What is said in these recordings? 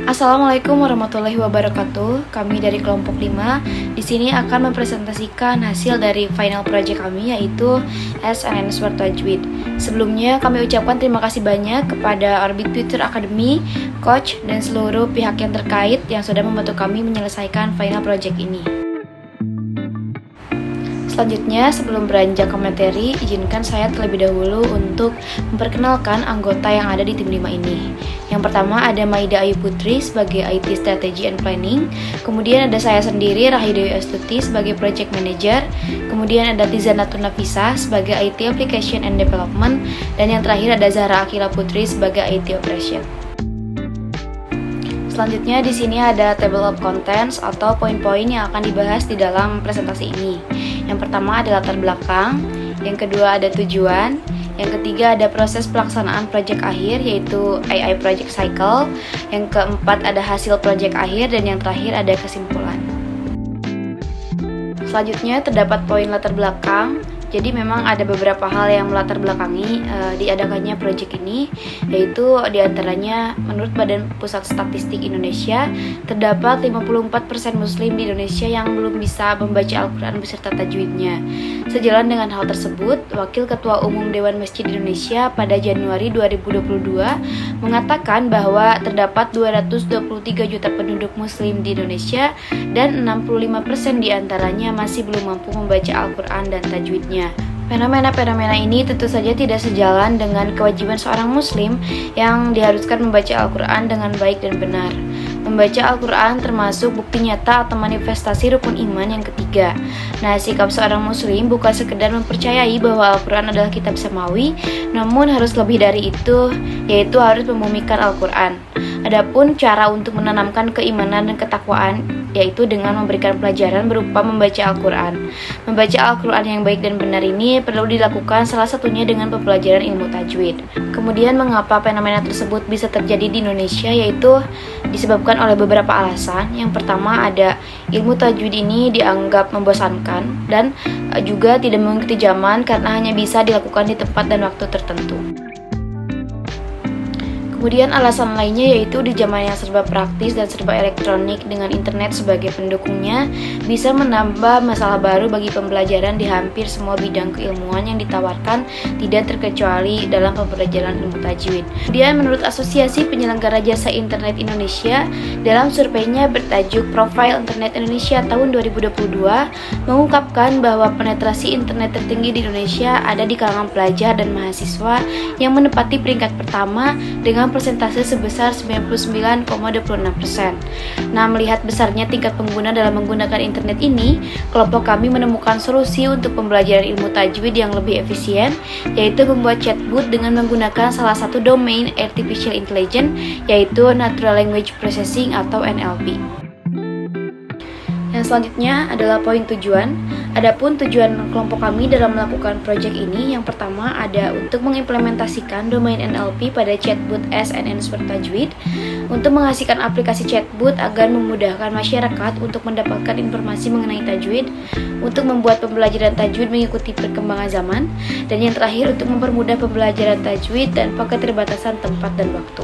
Assalamualaikum warahmatullahi wabarakatuh. Kami dari kelompok 5 di sini akan mempresentasikan hasil dari final project kami, yaitu SNN Smart Tajwid. Sebelumnya kami ucapkan terima kasih banyak kepada Orbit Future Academy, coach, dan seluruh pihak yang terkait yang sudah membantu kami menyelesaikan final project ini. Selanjutnya, sebelum beranjak ke materi, izinkan saya terlebih dahulu untuk memperkenalkan anggota yang ada di tim 5 ini. Yang pertama ada Maida Ayu Putri sebagai IT Strategy and Planning. Kemudian ada saya sendiri, Rahidewi Astuti sebagai Project Manager. Kemudian ada Tizana Tunafisa sebagai IT Application and Development. Dan yang terakhir ada Zahra Akila Putri sebagai IT Operation. Selanjutnya di sini ada table of contents atau poin-poin yang akan dibahas di dalam presentasi ini. Yang pertama ada latar belakang, yang kedua ada tujuan, yang ketiga ada proses pelaksanaan project akhir yaitu AI project cycle, yang keempat ada hasil project akhir, dan yang terakhir ada kesimpulan. Selanjutnya terdapat poin latar belakang. Jadi memang ada beberapa hal yang melatar belakangi diadakannya proyek ini, yaitu diantaranya menurut Badan Pusat Statistik Indonesia, terdapat 54% Muslim di Indonesia yang belum bisa membaca Al-Quran beserta tajwidnya. Sejalan dengan hal tersebut, Wakil Ketua Umum Dewan Masjid Indonesia pada Januari 2022 mengatakan bahwa terdapat 223 juta penduduk Muslim di Indonesia dan 65% diantaranya masih belum mampu membaca Al-Quran dan tajwidnya. Fenomena-fenomena ini tentu saja tidak sejalan dengan kewajiban seorang muslim yang diharuskan membaca Al-Quran dengan baik dan benar. Membaca Al-Quran termasuk bukti nyata atau manifestasi rukun iman yang ketiga. Nah, sikap seorang muslim bukan sekedar mempercayai bahwa Al-Quran adalah kitab samawi, namun harus lebih dari itu, yaitu harus membumikan Al-Quran. Adapun cara untuk menanamkan keimanan dan ketakwaan yaitu dengan memberikan pelajaran berupa membaca Al-Quran. Membaca Al-Quran yang baik dan benar ini perlu dilakukan salah satunya dengan pembelajaran ilmu tajwid. Kemudian mengapa fenomena tersebut bisa terjadi di Indonesia, yaitu disebabkan oleh beberapa alasan. Yang pertama ada ilmu tajwid ini dianggap membosankan dan juga tidak mengikuti zaman karena hanya bisa dilakukan di tempat dan waktu tertentu. Kemudian alasan lainnya yaitu di zaman yang serba praktis dan serba elektronik dengan internet sebagai pendukungnya bisa menambah masalah baru bagi pembelajaran di hampir semua bidang keilmuan yang ditawarkan, tidak terkecuali dalam pembelajaran ilmu tajwid. Kemudian menurut Asosiasi Penyelenggara Jasa Internet Indonesia, dalam surveinya bertajuk Profil Internet Indonesia tahun 2022 mengungkapkan bahwa penetrasi internet tertinggi di Indonesia ada di kalangan pelajar dan mahasiswa yang menempati peringkat pertama dengan persentase sebesar 99,26%. Nah, melihat besarnya tingkat pengguna dalam menggunakan internet ini, kelompok kami menemukan solusi untuk pembelajaran ilmu tajwid yang lebih efisien, yaitu membuat chatbot dengan menggunakan salah satu domain Artificial Intelligence, yaitu Natural Language Processing atau NLP. Yang selanjutnya adalah poin tujuan. Adapun tujuan kelompok kami dalam melakukan proyek ini, yang pertama ada untuk mengimplementasikan domain NLP pada chatbot SNN Smart Tajwid, untuk menghasilkan aplikasi chatbot agar memudahkan masyarakat untuk mendapatkan informasi mengenai tajwid, untuk membuat pembelajaran tajwid mengikuti perkembangan zaman, dan yang terakhir untuk mempermudah pembelajaran tajwid tanpa keterbatasan tempat dan waktu.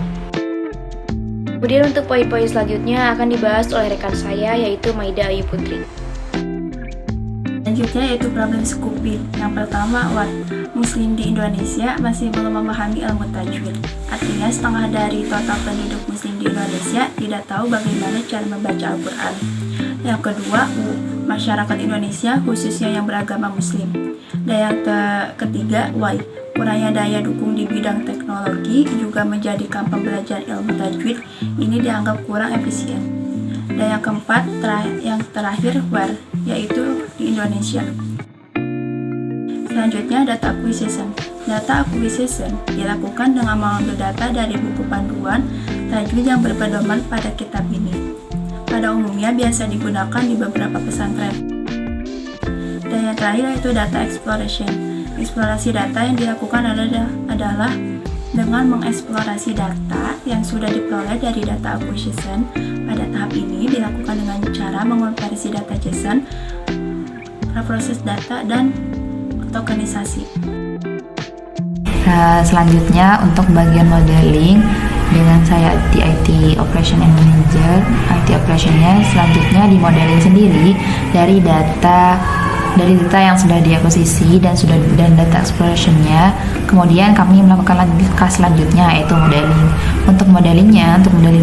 Kemudian untuk poin-poin selanjutnya akan dibahas oleh rekan saya, yaitu Maida Ayu Putri. Selanjutnya yaitu problem Scoopy. Yang pertama, Muslim di Indonesia masih belum memahami ilmu tajwid. Artinya setengah dari total penduduk Muslim di Indonesia tidak tahu bagaimana cara membaca Al-Quran. Yang kedua, masyarakat Indonesia khususnya yang beragama Muslim. Dan yang ketiga, kurangnya daya dukung di bidang teknologi juga menjadikan pembelajaran ilmu tajwid ini dianggap kurang efisien. Dan yang keempat, yang terakhir, where, yaitu di Indonesia. Selanjutnya, data acquisition. Data acquisition dilakukan dengan mengambil data dari buku panduan tajwid yang berpedoman pada kitab ini. Pada umumnya biasa digunakan di beberapa pesantren. Dan yang terakhir yaitu data exploration. Eksplorasi data yang dilakukan adalah dengan mengeksplorasi data yang sudah diperoleh dari data acquisition. Pada tahap ini dilakukan dengan cara mengonversi data JSON, proses data, dan tokenisasi. Selanjutnya untuk bagian modeling, dengan saya di IT Operation and Manager. IT Operationnya selanjutnya di modeling sendiri dari data yang sudah diakuisisi dan data explorationnya. Kemudian kami melakukan langkah selanjutnya, yaitu modeling. Untuk modeling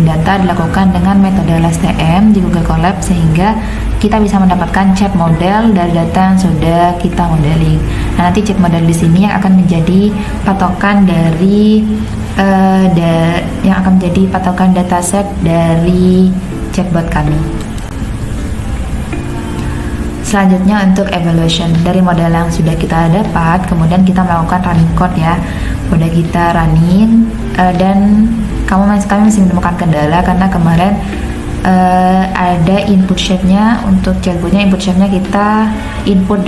data dilakukan dengan metode LSTM di Google Colab, sehingga kita bisa mendapatkan chart model dari data yang sudah kita modeling. Nah, nanti chart model di sini yang akan menjadi patokan dari dataset dari chatbot kami. Selanjutnya untuk evaluation dari model yang sudah kita dapat, kemudian kita melakukan running code ya. Udah kita running dan kami masih menemukan kendala karena kemarin ada input shape-nya untuk chatbotnya. Input shape-nya kita input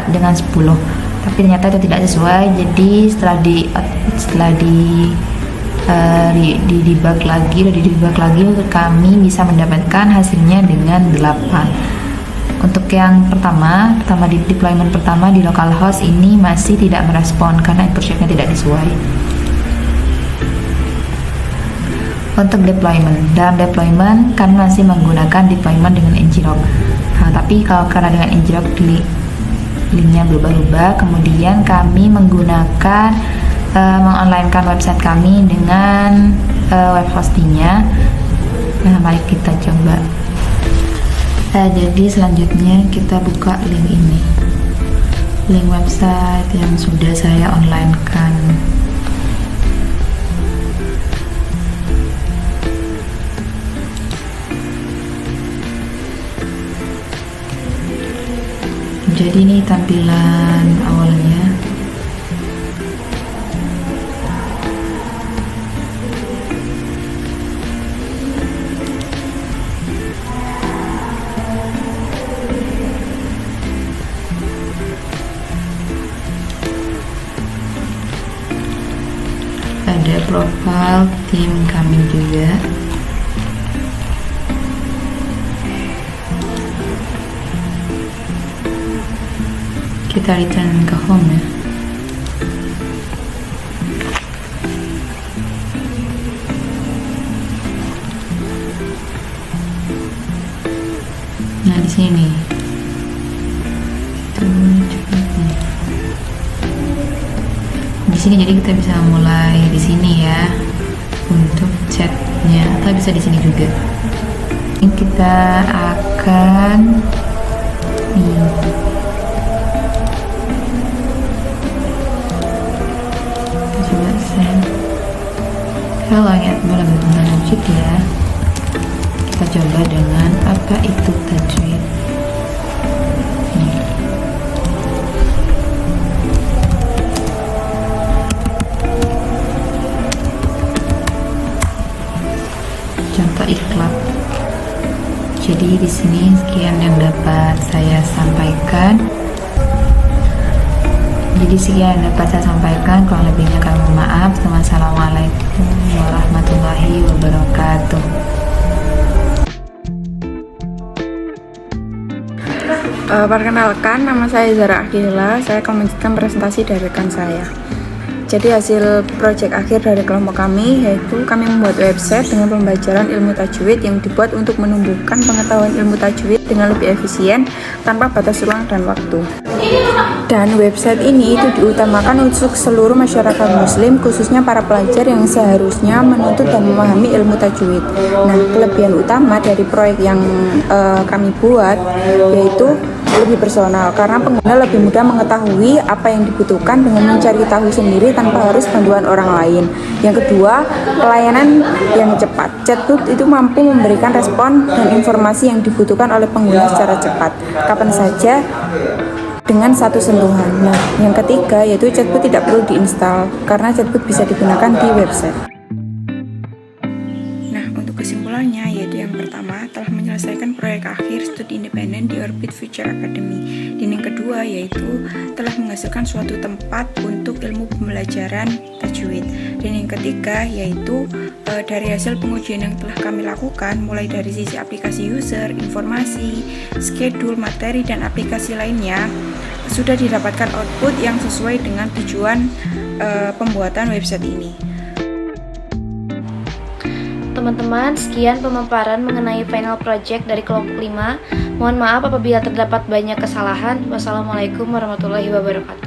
dengan 10, tapi ternyata itu tidak sesuai. Jadi setelah debug lagi, kami bisa mendapatkan hasilnya dengan 8. Untuk yang pertama di deployment pertama di localhost ini masih tidak merespon karena input shape-nya tidak sesuai. Untuk dalam deployment kami masih menggunakan deployment dengan ngrok. Nah, tapi karena dengan ngrok linknya berubah-ubah, kemudian kami menggunakan mengonlinekan website kami dengan web hostingnya. Nah, mari kita coba. Jadi selanjutnya kita buka link website yang sudah saya onlinekan. Jadi ini tampilan awalnya. Ada profil tim kami juga. Kita return ke home ya. Nah, di sini jadi kita bisa mulai di sini ya untuk chatnya, atau bisa di sini juga. Ini kita akan coba send. Kalau ingat boleh menggunakan Tajwid ya. Kita coba dengan apa itu Tajwid. Contoh iklan. Jadi di sini sekian yang dapat saya sampaikan. Kurang lebihnya kami mohon maaf. Wassalamualaikum warahmatullahi wabarakatuh. Perkenalkan, nama saya Zara Akila. Saya akan melanjutkan presentasi dari rekan saya. Jadi hasil proyek akhir dari kelompok kami yaitu kami membuat website dengan pembelajaran ilmu tajwid yang dibuat untuk menumbuhkan pengetahuan ilmu tajwid dengan lebih efisien tanpa batas ruang dan waktu. Dan website ini itu diutamakan untuk seluruh masyarakat muslim, khususnya para pelajar yang seharusnya menuntut dan memahami ilmu tajwid. Nah, kelebihan utama dari proyek yang kami buat yaitu lebih personal, karena pengguna lebih mudah mengetahui apa yang dibutuhkan dengan mencari tahu sendiri tanpa harus bantuan orang lain. Yang kedua, pelayanan yang cepat. Chatbot itu mampu memberikan respon dan informasi yang dibutuhkan oleh pengguna secara cepat, kapan saja, dengan satu sentuhan. Nah, yang ketiga yaitu chatbot tidak perlu diinstal karena chatbot bisa digunakan di website. Nah, untuk kesimpulannya yaitu yang pertama telah menyelesaikan proyek akhir studi independen di Orbit Future Academy. Dan yang kedua yaitu telah menghasilkan suatu tempat untuk ilmu pembelajaran tajwid. Dan yang ketiga yaitu dari hasil pengujian yang telah kami lakukan mulai dari sisi aplikasi user, informasi, schedule, materi, dan aplikasi lainnya sudah didapatkan output yang sesuai dengan tujuan pembuatan website ini. teman-teman, sekian pemaparan mengenai final project dari kelompok 5. Mohon maaf apabila terdapat banyak kesalahan. Wassalamualaikum warahmatullahi wabarakatuh.